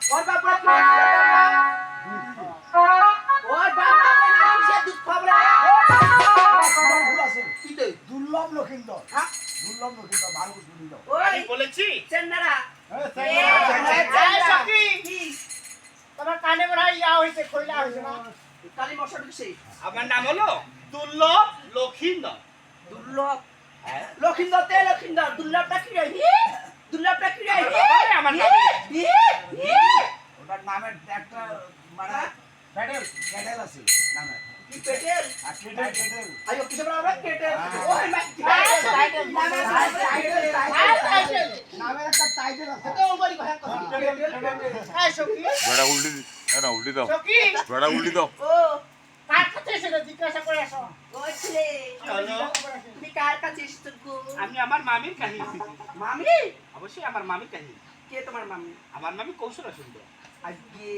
ওর বাবা কি ওর বাবা না কিসে দুধ খাবে ভুল আছে কি তো দুর্লভ লক্ষিন্দর হ্যাঁ দুর্লভ লক্ষিন্দর বারুদ শুনি দাও ওই বলেছি চেন্নারা তোমার কানে মনে হয় ইয়া হয়েছে খইলা হয়েছে না কালী মশা ঢুকছে আমার নাম হলো দুর্লভ লক্ষিন্দর। দুর্লভ লক্ষিন্দর তে লক্ষিন্দর দুর্লভটা কি রে দুর্লভটা কি রে আমার নামে ওটার নামের একটা মানে প্যাডেল প্যাডেল আছে নামের কি পেটেল আর প্যাডেল প্যাডেল আইও কিসে বলা কেটে ওই মা নামের একটা টাইটেল আছে তো বলি ভাই কথা এই সখী বেড়া উল্টি না উল্টি দাও সখী বেড়া উল্টি দাও ও কার কাছে এসে জিজ্ঞাসা করে আসো ওই ছেলে চলো তুমি কার কাছে এসেছো গো আমি আমার মামির কাহিনী মামি অবশ্যই আমার মামির কাহিনী। কে তোমার মামি আমার মামি কৌশল সুন্দর। আগে